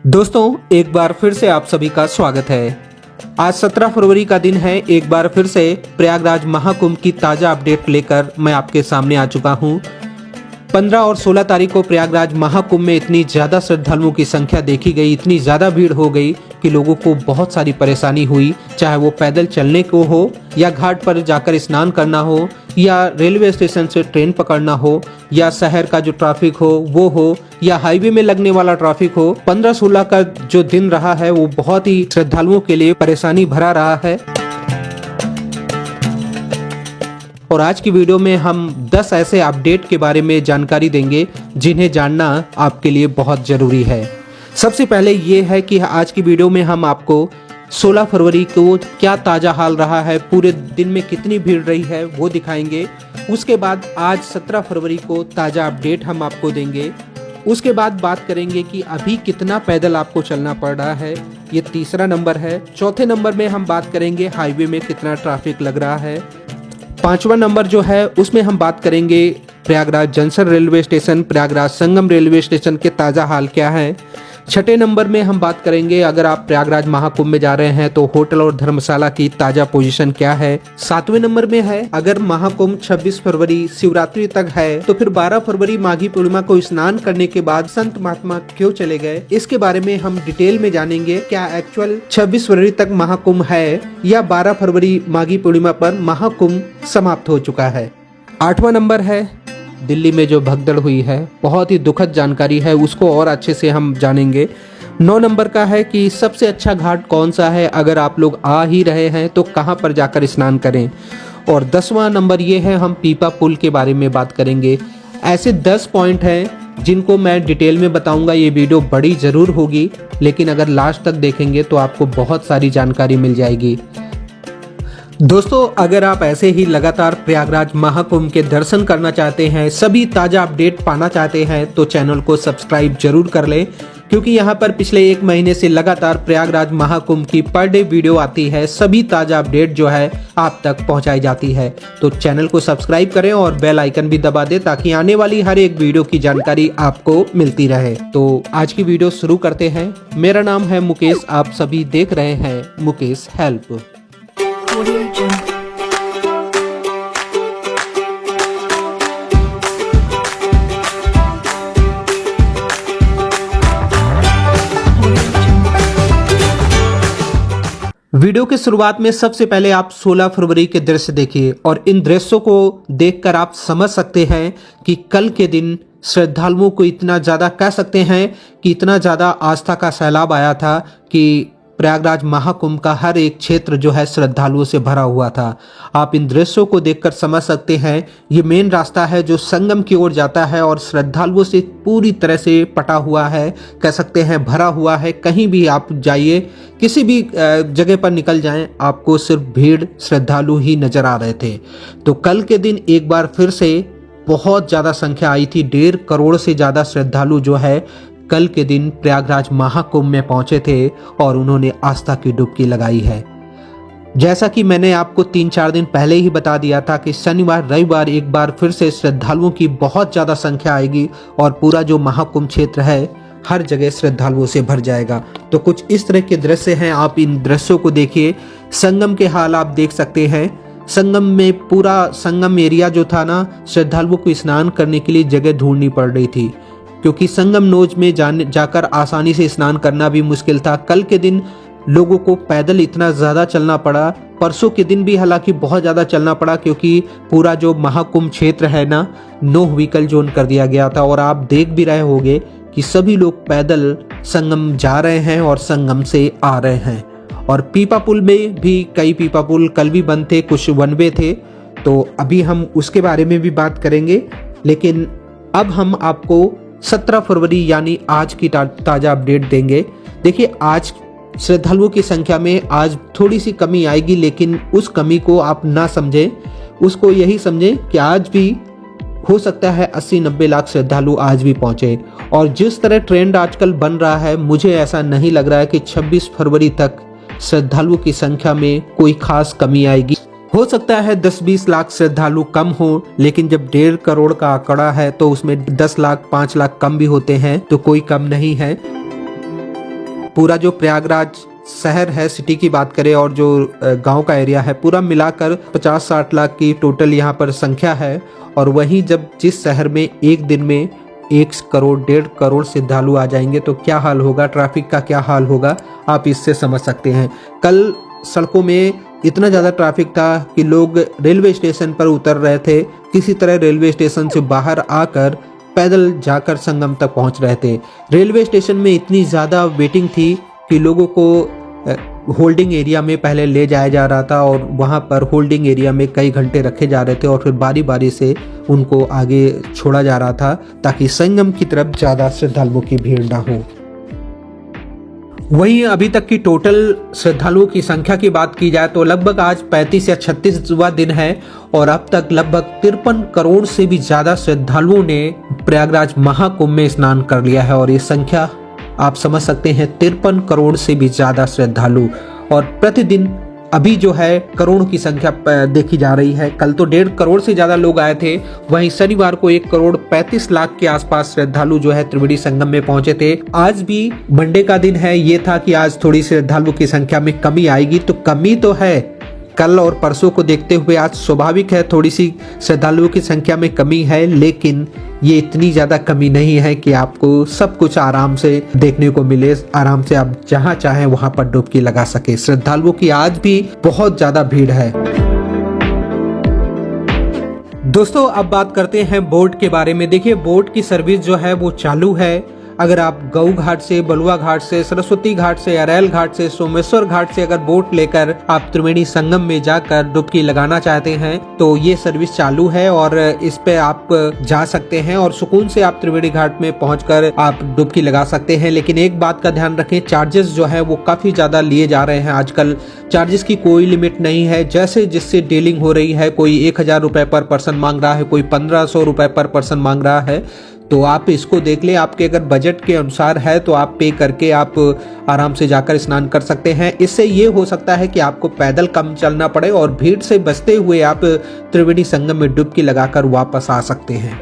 दोस्तों एक बार फिर से आप सभी का स्वागत है। आज 17 फरवरी का दिन है। एक बार फिर से प्रयागराज महाकुंभ की ताज़ा अपडेट लेकर मैं आपके सामने आ चुका हूं। 15 और 16 तारीख को प्रयागराज महाकुंभ में इतनी ज़्यादा श्रद्धालुओं की संख्या देखी गई, इतनी ज़्यादा भीड़ हो गई कि लोगों को बहुत सारी परेशानी हुई, चाहे वो पैदल चलने को हो या घाट पर जाकर स्नान करना हो या रेलवे स्टेशन से ट्रेन पकड़ना हो या शहर का जो ट्रैफिक हो वो हो या हाईवे में लगने वाला ट्रैफिक हो। 15-16 का जो दिन रहा है वो बहुत ही श्रद्धालुओं के लिए परेशानी भरा रहा है। और आज की वीडियो में हम 10 ऐसे अपडेट के बारे में जानकारी देंगे जिन्हें जानना आपके लिए बहुत ज़रूरी है। सबसे पहले ये है कि आज की वीडियो में हम आपको 16 फरवरी को क्या ताज़ा हाल रहा है, पूरे दिन में कितनी भीड़ रही है वो दिखाएंगे। उसके बाद आज 17 फरवरी को ताज़ा अपडेट हम आपको देंगे। उसके बाद बात करेंगे कि अभी कितना पैदल आपको चलना पड़ रहा है, ये तीसरा नंबर है। चौथे नंबर में हम बात करेंगे हाईवे में कितना ट्रैफिक लग रहा है। पांचवा नंबर जो है उसमें हम बात करेंगे Prayagraj junction railway station, Prayagraj Sangam railway station के ताज़ा हाल क्या है। छठे नंबर में हम बात करेंगे अगर आप प्रयागराज महाकुंभ में जा रहे हैं तो होटल और धर्मशाला की ताज़ा पोजीशन क्या है। सातवें नंबर में है अगर महाकुंभ 26 फरवरी शिवरात्रि तक है तो फिर 12 फरवरी माघी पूर्णिमा को स्नान करने के बाद संत महात्मा क्यों चले गए, इसके बारे में हम डिटेल में जानेंगे। क्या एक्चुअल 26 फरवरी तक महाकुंभ है या 12 फरवरी माघी पूर्णिमा पर महाकुंभ समाप्त हो चुका है। आठवां नंबर है दिल्ली में जो भगदड़ हुई है, बहुत ही दुखद जानकारी है, उसको और अच्छे से हम जानेंगे। 9 नंबर का है कि सबसे अच्छा घाट कौन सा है, अगर आप लोग आ ही रहे हैं तो कहां पर जाकर स्नान करें। और 10वां नंबर ये है हम पीपा पुल के बारे में बात करेंगे। ऐसे 10 पॉइंट हैं जिनको मैं डिटेल में बताऊंगा। ये वीडियो बड़ी ज़रूर होगी लेकिन अगर लास्ट तक देखेंगे तो आपको बहुत सारी जानकारी मिल जाएगी। दोस्तों अगर आप ऐसे ही लगातार प्रयागराज महाकुंभ के दर्शन करना चाहते हैं, सभी ताज़ा अपडेट पाना चाहते हैं तो चैनल को सब्सक्राइब जरूर कर लें, क्योंकि यहाँ पर पिछले 1 महीने से लगातार प्रयागराज महाकुंभ की पर डे वीडियो आती है। सभी ताज़ा अपडेट जो है आप तक पहुँचाई जाती है। तो चैनल को सब्सक्राइब करें और बेल आइकन भी दबा दें ताकि आने वाली हर एक वीडियो की जानकारी आपको मिलती रहे। तो आज की वीडियो शुरू करते हैं। मेरा नाम है मुकेश, आप सभी देख रहे हैं मुकेश हेल्प। वीडियो की शुरुआत में सबसे पहले आप 16 फरवरी के दृश्य देखिए और इन दृश्यों को देखकर आप समझ सकते हैं कि कल के दिन श्रद्धालुओं को इतना ज़्यादा कह सकते हैं कि इतना ज़्यादा आस्था का सैलाब आया था कि प्रयागराज महाकुंभ का हर एक क्षेत्र जो है श्रद्धालुओं से भरा हुआ था। आप इन दृश्यों को देखकर समझ सकते हैं ये मेन रास्ता है जो संगम की ओर जाता है और श्रद्धालुओं से पूरी तरह से पटा हुआ है, कह सकते हैं भरा हुआ है। कहीं भी आप जाइए, किसी भी जगह पर निकल जाएं, आपको सिर्फ भीड़ श्रद्धालु ही नजर आ रहे थे। तो कल के दिन एक बार फिर से बहुत ज़्यादा संख्या आई थी। 1.5 करोड़ से ज़्यादा श्रद्धालु जो है कल के दिन प्रयागराज महाकुंभ में पहुंचे थे और उन्होंने आस्था की डुबकी लगाई है। जैसा कि मैंने आपको 3-4 दिन पहले ही बता दिया था कि शनिवार रविवार एक बार फिर से श्रद्धालुओं की बहुत ज़्यादा संख्या आएगी और पूरा जो महाकुंभ क्षेत्र है हर जगह श्रद्धालुओं से भर जाएगा। तो कुछ इस तरह के दृश्य हैं, आप इन दृश्यों को देखिए। संगम के हाल आप देख सकते हैं। संगम में पूरा संगम एरिया जो था ना, श्रद्धालुओं को स्नान करने के लिए जगह ढूंढनी पड़ रही थी क्योंकि संगम नोज में जाकर आसानी से स्नान करना भी मुश्किल था। कल के दिन लोगों को पैदल इतना ज़्यादा चलना पड़ा। परसों के दिन भी हालांकि बहुत ज़्यादा चलना पड़ा क्योंकि पूरा जो महाकुंभ क्षेत्र है ना, नो व्हीकल जोन कर दिया गया था। और आप देख भी रहे होंगे कि सभी लोग पैदल संगम जा रहे हैं और संगम से आ रहे हैं। और पीपा पुल में भी कई पीपा पुल कल भी बंद थे, कुछ वन वे थे, तो अभी हम उसके बारे में भी बात करेंगे। लेकिन अब हम आपको 17 फरवरी यानी आज की ताज़ा अपडेट देंगे। देखिए आज श्रद्धालुओं की संख्या में आज थोड़ी सी कमी आएगी, लेकिन उस कमी को आप ना समझें, उसको यही समझें कि आज भी हो सकता है 80-90 लाख श्रद्धालु आज भी पहुंचे। और जिस तरह ट्रेंड आजकल बन रहा है, मुझे ऐसा नहीं लग रहा है कि 26 फरवरी तक श्रद्धालुओं की संख्या में कोई खास कमी आएगी। हो सकता है 10-20 लाख श्रद्धालु कम हो, लेकिन जब 1.5 करोड़ का आंकड़ा है तो उसमें 10 लाख 5 लाख कम भी होते हैं, तो कोई कम नहीं है। पूरा जो प्रयागराज शहर है, सिटी की बात करें और जो गांव का एरिया है, पूरा मिलाकर 50-60 लाख की टोटल यहाँ पर संख्या है। और वहीं जब जिस शहर में एक दिन में 1 करोड़ 1.5 करोड़ श्रद्धालु आ जाएंगे तो क्या हाल होगा, ट्रैफिक का क्या हाल होगा, आप इससे समझ सकते हैं। कल सड़कों में इतना ज़्यादा ट्रैफिक था कि लोग रेलवे स्टेशन पर उतर रहे थे, किसी तरह रेलवे स्टेशन से बाहर आकर पैदल जाकर संगम तक पहुंच रहे थे। रेलवे स्टेशन में इतनी ज़्यादा वेटिंग थी कि लोगों को होल्डिंग एरिया में पहले ले जाया जा रहा था और वहां पर होल्डिंग एरिया में कई घंटे रखे जा रहे थे और फिर बारी बारी से उनको आगे छोड़ा जा रहा था ताकि संगम की तरफ ज़्यादा श्रद्धालुओं की भीड़ ना हो। वहीं अभी तक की टोटल श्रद्धालुओं की संख्या की बात की जाए तो लगभग आज 35 या 36वां दिन है और अब तक लगभग 53 करोड़ से भी ज़्यादा श्रद्धालुओं ने प्रयागराज महाकुंभ में स्नान कर लिया है। और ये संख्या आप समझ सकते हैं, 53 करोड़ से भी ज़्यादा श्रद्धालु। और प्रतिदिन अभी जो है करोड़ों की संख्या देखी जा रही है। कल तो 1.5 करोड़ से ज़्यादा लोग आए थे, वहीं शनिवार को 1 करोड़ 35 लाख के आसपास श्रद्धालु जो है त्रिवेणी संगम में पहुंचे थे। आज भी मंडे का दिन है, ये था कि आज थोड़ी श्रद्धालु की संख्या में कमी आएगी, तो कमी तो है। कल और परसों को देखते हुए आज स्वाभाविक है थोड़ी सी श्रद्धालुओं की संख्या में कमी है, लेकिन ये इतनी ज़्यादा कमी नहीं है कि आपको सब कुछ आराम से देखने को मिले, आराम से आप जहां चाहें वहां पर डुबकी लगा सके। श्रद्धालुओं की आज भी बहुत ज़्यादा भीड़ है। दोस्तों अब बात करते हैं बोट के बारे में। देखिए बोट की सर्विस जो है वो चालू है। अगर आप गऊ घाट से, बलुआ घाट से, सरस्वती घाट से, अरैल घाट से, सोमेश्वर घाट से अगर बोट लेकर आप त्रिवेणी संगम में जाकर डुबकी लगाना चाहते हैं तो ये सर्विस चालू है और इस पे आप जा सकते हैं और सुकून से आप त्रिवेणी घाट में पहुंचकर आप डुबकी लगा सकते हैं। लेकिन एक बात का ध्यान रखें, चार्जेस जो है वो काफी ज्यादा लिए जा रहे हैं। आजकल चार्जेस की कोई लिमिट नहीं है, जैसे जिससे डीलिंग हो रही है। कोई 1000 रुपए पर पर्सन मांग रहा है, कोई 1500 रुपए पर पर्सन मांग रहा है। तो आप इसको देख ले, आपके अगर बजट के अनुसार है तो आप पे करके आप आराम से जाकर स्नान कर सकते हैं। इससे ये हो सकता है कि आपको पैदल कम चलना पड़े और भीड़ से बचते हुए आप त्रिवेणी संगम में डुबकी लगाकर वापस आ सकते हैं।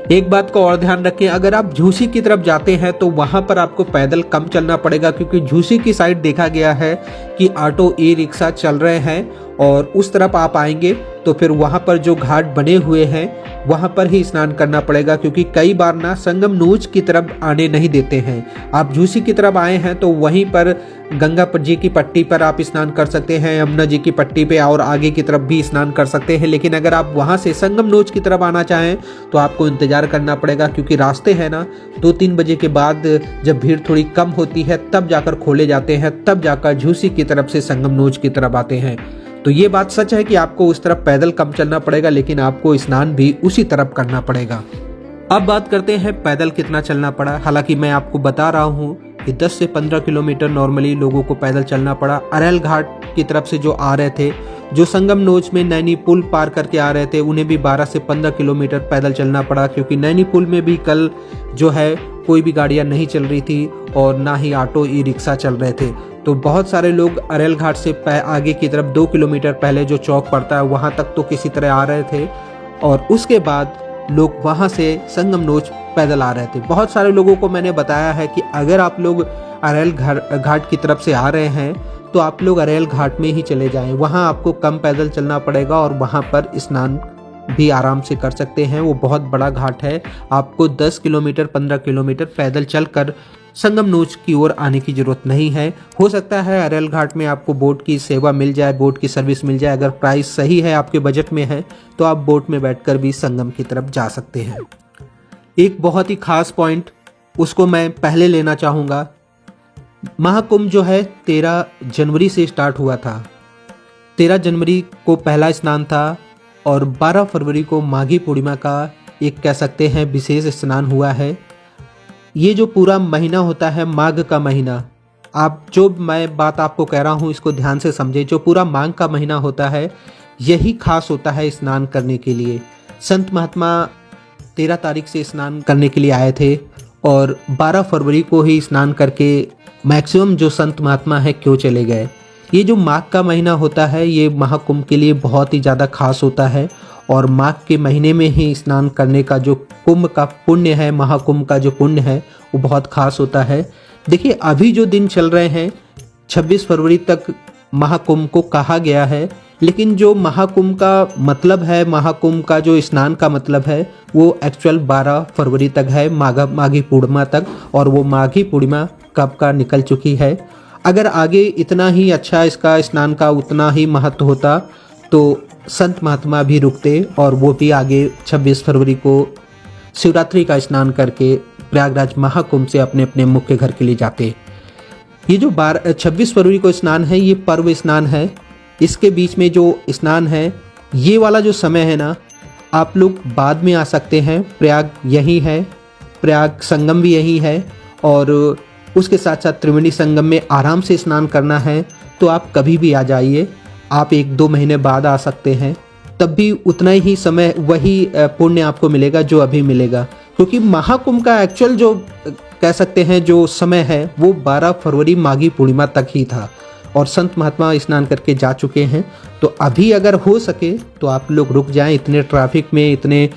एक बात का और ध्यान रखें, अगर आप झूसी की तरफ जाते हैं तो वहां पर आपको पैदल कम चलना पड़ेगा, क्योंकि झूसी की साइड देखा गया है कि ऑटो ई रिक्शा चल रहे हैं और उस तरफ आप आएंगे तो फिर वहां पर जो घाट बने हुए हैं वहां पर ही स्नान करना पड़ेगा, क्योंकि कई बार ना संगम नोच की तरफ आने नहीं देते हैं। आप झूसी की तरफ आए हैं तो वहीं पर गंगा जी की पट्टी पर आप स्नान कर सकते हैं, यमुना जी की पट्टी पे और आगे की तरफ भी स्नान कर सकते हैं। लेकिन अगर आप वहां से संगम नोच की तरफ आना चाहें तो आपको इंतजार करना पड़ेगा, क्योंकि रास्ते हैं ना 2-3 बजे के बाद जब भीड़ थोड़ी कम होती है तब जाकर खोले जाते हैं, तब जाकर झूसी की तरफ से संगम नोच की तरफ आते हैं। तो ये बात सच है कि आपको उस तरफ पैदल कम चलना पड़ेगा, लेकिन आपको स्नान भी उसी तरफ करना पड़ेगा। अब बात करते हैं पैदल कितना चलना पड़ा। हालांकि मैं आपको बता रहा हूँ कि 10 से 15 किलोमीटर नॉर्मली लोगों को पैदल चलना पड़ा। अरैल घाट की तरफ से जो आ रहे थे, जो संगम नोच में नैनी पुल पार करके आ रहे थे, उन्हें भी 12 से 15 किलोमीटर पैदल चलना पड़ा, क्योंकि नैनी पुल में भी कल जो है कोई भी गाड़ियां नहीं चल रही थी और ना ही ऑटो ई रिक्शा चल रहे थे। तो बहुत सारे लोग अरैल घाट से आगे की तरफ 2 किलोमीटर पहले जो चौक पड़ता है वहां तक तो किसी तरह आ रहे थे और उसके बाद लोग वहां से संगम नोच पैदल आ रहे थे। बहुत सारे लोगों को मैंने बताया है कि अगर आप लोग अरैल घाट की तरफ से आ रहे हैं तो आप लोग अरैल घाट में ही चले जाएं, वहां आपको कम पैदल चलना पड़ेगा और वहां पर स्नान भी आराम से कर सकते हैं। वो बहुत बड़ा घाट है, आपको 10 किलोमीटर 15 किलोमीटर पैदल चलकर संगम नोच की ओर आने की जरूरत नहीं है। हो सकता है अरैल घाट में आपको बोट की सेवा मिल जाए, बोट की सर्विस मिल जाए। अगर प्राइस सही है, आपके बजट में है, तो आप बोट में बैठकर भी संगम की तरफ जा सकते हैं। एक बहुत ही खास पॉइंट उसको मैं पहले लेना चाहूँगा। महाकुंभ जो है 13 जनवरी से स्टार्ट हुआ था। 13 जनवरी को पहला स्नान था और 12 फरवरी को माघी पूर्णिमा का एक कह सकते हैं विशेष स्नान हुआ है। ये जो पूरा महीना होता है, माघ का महीना, आप जो मैं बात आपको कह रहा हूँ इसको ध्यान से समझे। जो पूरा माघ का महीना होता है यही खास होता है स्नान करने के लिए। संत महात्मा 13 तारीख से स्नान करने के लिए आए थे और 12 फरवरी को ही स्नान करके मैक्सिमम जो संत महात्मा है क्यों चले गए। ये जो माघ का महीना होता है ये महाकुंभ के लिए बहुत ही ज़्यादा खास होता है और माघ के महीने में ही स्नान करने का जो कुंभ का पुण्य है, महाकुंभ का जो पुण्य है वो बहुत खास होता है। देखिए अभी जो दिन चल रहे हैं 26 फरवरी तक महाकुंभ को कहा गया है, लेकिन जो महाकुंभ का मतलब है, महाकुंभ का जो स्नान का मतलब है वो एक्चुअल 12 फरवरी तक है, माघी पूर्णिमा तक। और वो माघी पूर्णिमा कब का निकल चुकी है। अगर आगे इतना ही अच्छा इसका स्नान का उतना ही महत्व होता तो संत महात्मा भी रुकते और वो भी आगे 26 फरवरी को शिवरात्रि का स्नान करके प्रयागराज महाकुंभ से अपने अपने मुख्य घर के लिए जाते। ये जो 26 फरवरी को स्नान है ये पर्व स्नान है। इसके बीच में जो स्नान है ये वाला जो समय है ना, आप लोग बाद में आ सकते हैं। प्रयाग यही है, प्रयाग संगम भी यही है और उसके साथ साथ त्रिवेणी संगम में आराम से स्नान करना है तो आप कभी भी आ जाइए। आप 1-2 महीने बाद आ सकते हैं, तब भी उतना ही समय वही पुण्य आपको मिलेगा जो अभी मिलेगा। क्योंकि महाकुंभ का एक्चुअल जो कह सकते हैं जो समय है वो 12 फरवरी माघी पूर्णिमा तक ही था और संत महात्मा स्नान करके जा चुके हैं। तो अभी अगर हो सके तो आप लोग रुक जाएं। इतने ट्रैफिक में इतने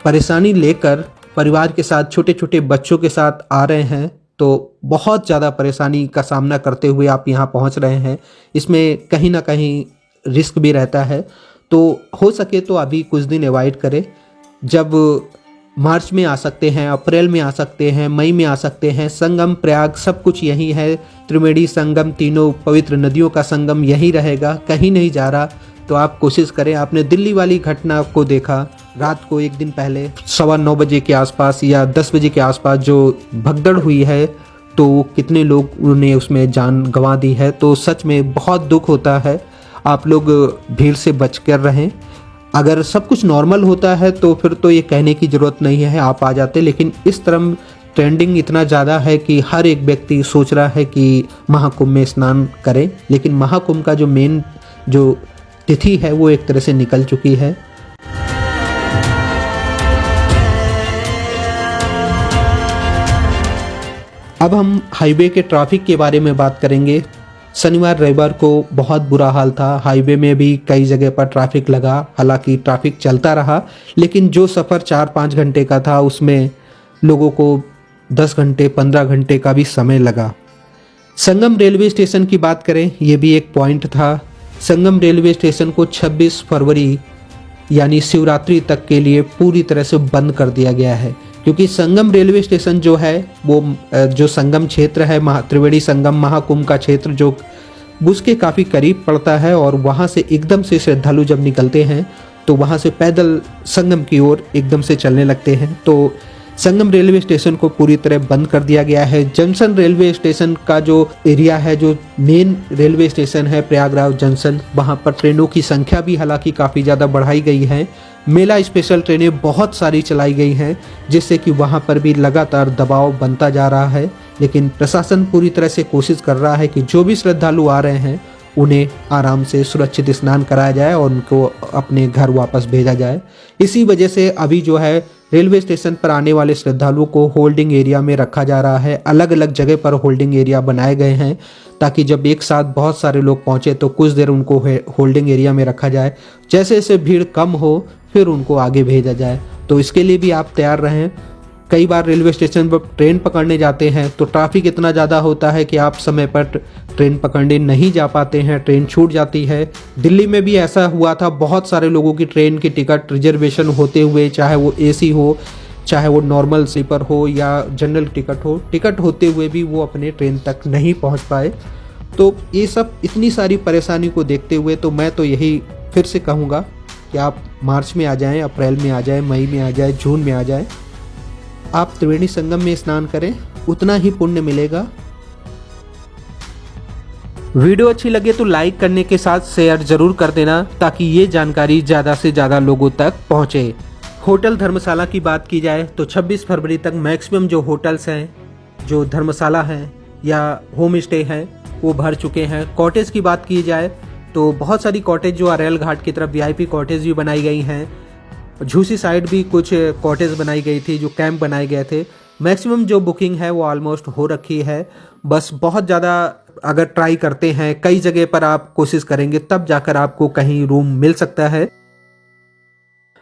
परेशानी लेकर परिवार के साथ छोटे छोटे बच्चों के साथ आ रहे हैं तो बहुत ज़्यादा परेशानी का सामना करते हुए आप यहाँ पहुँच रहे हैं। इसमें कहीं ना कहीं रिस्क भी रहता है। तो हो सके तो अभी कुछ दिन अवॉइड करें। जब मार्च में आ सकते हैं, अप्रैल में आ सकते हैं, मई में आ सकते हैं। संगम प्रयाग सब कुछ यही है। त्रिवेणी संगम, तीनों पवित्र नदियों का संगम यही रहेगा, कहीं नहीं जा रहा। तो आप कोशिश करें। आपने दिल्ली वाली घटना को देखा, रात को एक दिन पहले 9:15 बजे के आसपास या 10 बजे के आसपास जो भगदड़ हुई है तो कितने लोगों ने उसमें जान गंवा दी है। तो सच में बहुत दुख होता है। आप लोग भीड़ से बच कर रहें। अगर सब कुछ नॉर्मल होता है तो फिर तो ये कहने की ज़रूरत नहीं है, आप आ जाते। लेकिन इस तरह ट्रेंडिंग इतना ज़्यादा है कि हर एक व्यक्ति सोच रहा है कि महाकुंभ में स्नान करें, लेकिन महाकुंभ का जो मेन जो तिथि है वो एक तरह से निकल चुकी है। अब हम हाईवे के ट्रैफिक के बारे में बात करेंगे। शनिवार रविवार को बहुत बुरा हाल था। हाईवे में भी कई जगह पर ट्रैफिक लगा। हालांकि ट्रैफिक चलता रहा, लेकिन जो सफ़र 4-5 घंटे का था उसमें लोगों को 10 घंटे 15 घंटे का भी समय लगा। संगम रेलवे स्टेशन की बात करें, ये भी एक पॉइंट था। संगम रेलवे स्टेशन को 26 फरवरी यानी शिवरात्रि तक के लिए पूरी तरह से बंद कर दिया गया है। क्योंकि संगम रेलवे स्टेशन जो है वो जो संगम क्षेत्र है, त्रिवेणी संगम महाकुंभ का क्षेत्र जो उसके काफ़ी करीब पड़ता है और वहाँ से एकदम से श्रद्धालु जब निकलते हैं तो वहाँ से पैदल संगम की ओर एकदम से चलने लगते हैं। तो संगम रेलवे स्टेशन को पूरी तरह बंद कर दिया गया है। जंक्शन रेलवे स्टेशन का जो एरिया है, जो मेन रेलवे स्टेशन है प्रयागराज जंक्शन, वहाँ पर ट्रेनों की संख्या भी हालांकि काफ़ी ज़्यादा बढ़ाई गई है। मेला स्पेशल ट्रेनें बहुत सारी चलाई गई हैं, जिससे कि वहाँ पर भी लगातार दबाव बनता जा रहा है। लेकिन प्रशासन पूरी तरह से कोशिश कर रहा है कि जो भी श्रद्धालु आ रहे हैं उन्हें आराम से सुरक्षित स्नान कराया जाए और उनको अपने घर वापस भेजा जाए। इसी वजह से अभी जो है रेलवे स्टेशन पर आने वाले श्रद्धालुओं को होल्डिंग एरिया में रखा जा रहा है। अलग अलग जगह पर होल्डिंग एरिया बनाए गए हैं ताकि जब एक साथ बहुत सारे लोग पहुंचे तो कुछ देर उनको होल्डिंग एरिया में रखा जाए। जैसे जैसे भीड़ कम हो फिर उनको आगे भेजा जाए। तो इसके लिए भी आप तैयार रहें। कई बार रेलवे स्टेशन पर ट्रेन पकड़ने जाते हैं तो ट्रैफिक इतना ज़्यादा होता है कि आप समय पर ट्रेन पकड़ने नहीं जा पाते हैं, ट्रेन छूट जाती है। दिल्ली में भी ऐसा हुआ था, बहुत सारे लोगों की ट्रेन की टिकट रिजर्वेशन होते हुए, चाहे वो एसी हो, चाहे वो नॉर्मल स्लीपर हो या जनरल टिकट हो, टिकट होते हुए भी वो अपने ट्रेन तक नहीं पहुंच पाए। तो ये सब इतनी सारी परेशानी को देखते हुए तो मैं तो यही फिर से कहूँगा कि आप मार्च में आ जाएं, अप्रैल में आ जाएं, मई में आ जाएं, जून में आ जाएं। आप त्रिवेणी संगम में स्नान करें, उतना ही पुण्य मिलेगा। वीडियो अच्छी लगे तो लाइक करने के साथ शेयर जरूर कर देना ताकि ये जानकारी ज़्यादा से ज़्यादा लोगों तक पहुँचे। होटल धर्मशाला की बात की जाए तो 26 फरवरी तक मैक्सिमम जो होटल्स हैं, जो धर्मशाला हैं या होम स्टे हैं, वो भर चुके हैं। कॉटेज की बात की जाए तो बहुत सारी कॉटेज जो अरेल घाट की तरफ वीआईपी कॉटेज भी बनाई गई हैं। झूसी साइड भी कुछ कॉटेज बनाई गई थी, जो कैंप बनाए गए थे। मैक्सिमम जो बुकिंग है वो ऑलमोस्ट हो रखी है। बस बहुत ज़्यादा अगर ट्राई करते हैं, कई जगह पर आप कोशिश करेंगे तब जाकर आपको कहीं रूम मिल सकता है।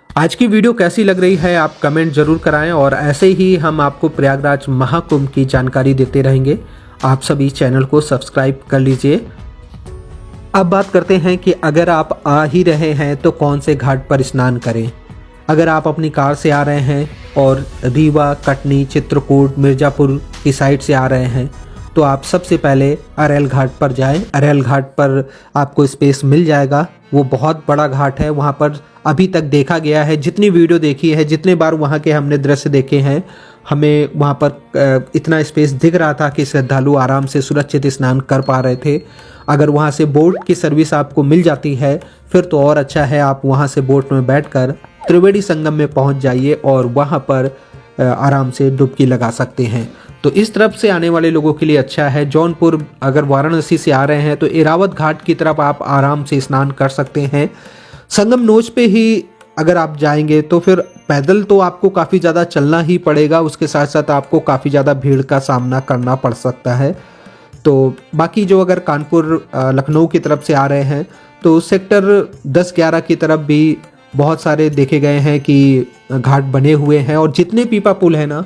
आज की वीडियो कैसी लग रही है आप कमेंट जरूर कराएं और ऐसे ही हम आपको प्रयागराज महाकुंभ की जानकारी देते रहेंगे। आप सभी चैनल को सब्सक्राइब कर लीजिए। अब बात करते हैं कि अगर आप आ ही रहे हैं तो कौन से घाट पर स्नान करें। अगर आप अपनी कार से आ रहे हैं और रीवा, कटनी, चित्रकूट, मिर्ज़ापुर की साइड से आ रहे हैं तो आप सबसे पहले अरेल घाट पर जाएं। अरेल घाट पर आपको स्पेस मिल जाएगा। वो बहुत बड़ा घाट है। वहाँ पर अभी तक देखा गया है, जितनी वीडियो देखी है, जितने बार वहाँ के हमने दृश्य देखे हैं, हमें वहाँ पर इतना स्पेस दिख रहा था कि श्रद्धालु आराम से सुरक्षित स्नान कर पा रहे थे। अगर वहाँ से बोट की सर्विस आपको मिल जाती है फिर तो और अच्छा है। आप वहाँ से बोट में बैठकर त्रिवेणी संगम में पहुँच जाइए और वहाँ पर आराम से डुबकी लगा सकते हैं। तो इस तरफ से आने वाले लोगों के लिए अच्छा है। जौनपुर अगर वाराणसी से आ रहे हैं तो एरावत घाट की तरफ आप आराम से स्नान कर सकते हैं। संगम नोच पे ही अगर आप जाएंगे तो फिर पैदल तो आपको काफ़ी ज़्यादा चलना ही पड़ेगा, उसके साथ साथ आपको काफ़ी ज़्यादा भीड़ का सामना करना पड़ सकता है। तो बाकी जो अगर कानपुर लखनऊ की तरफ से आ रहे हैं तो सेक्टर 10-11 की तरफ भी बहुत सारे देखे गए हैं कि घाट बने हुए हैं और जितने पीपा पुल है ना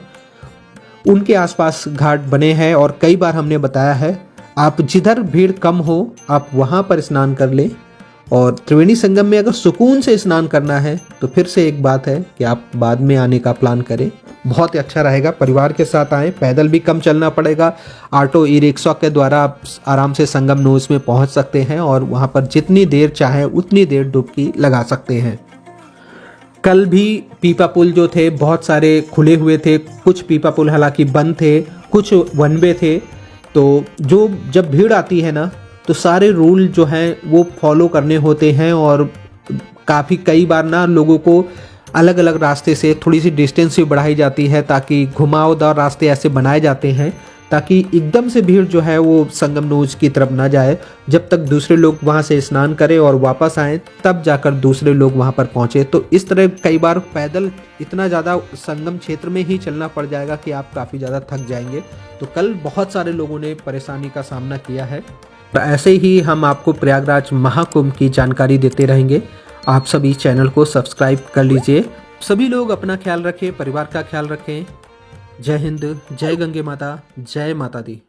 उनके आसपास घाट बने हैं। और कई बार हमने बताया है आप जिधर भीड़ कम हो आप वहाँ पर स्नान कर लें। और त्रिवेणी संगम में अगर सुकून से स्नान करना है तो फिर से एक बात है कि आप बाद में आने का प्लान करें, बहुत ही अच्छा रहेगा। परिवार के साथ आएँ, पैदल भी कम चलना पड़ेगा। ऑटो, ई रिक्शा के द्वारा आप आराम से संगम नोच में पहुंच सकते हैं और वहां पर जितनी देर चाहे उतनी देर डुबकी लगा सकते हैं। कल भी पीपा पुल जो थे बहुत सारे खुले हुए थे, कुछ पीपा पुल हालांकि बंद थे, कुछ वन वे थे। तो जो जब भीड़ आती है ना तो सारे रूल जो हैं वो फॉलो करने होते हैं और काफ़ी कई बार ना लोगों को अलग अलग रास्ते से थोड़ी सी डिस्टेंस भी बढ़ाई जाती है ताकि घुमावदार रास्ते ऐसे बनाए जाते हैं ताकि एकदम से भीड़ जो है वो संगम नोच की तरफ ना जाए। जब तक दूसरे लोग वहाँ से स्नान करें और वापस आएँ तब जाकर दूसरे लोग वहाँ पर पहुँचे। तो इस तरह कई बार पैदल इतना ज़्यादा संगम क्षेत्र में ही चलना पड़ जाएगा कि आप काफ़ी ज़्यादा थक जाएंगे। तो कल बहुत सारे लोगों ने परेशानी का सामना किया है। तो ऐसे ही हम आपको प्रयागराज महाकुंभ की जानकारी देते रहेंगे। आप सभी चैनल को सब्सक्राइब कर लीजिए। सभी लोग अपना ख्याल रखें, परिवार का ख्याल रखें। जय हिंद, जय गंगे माता, जय माता दी।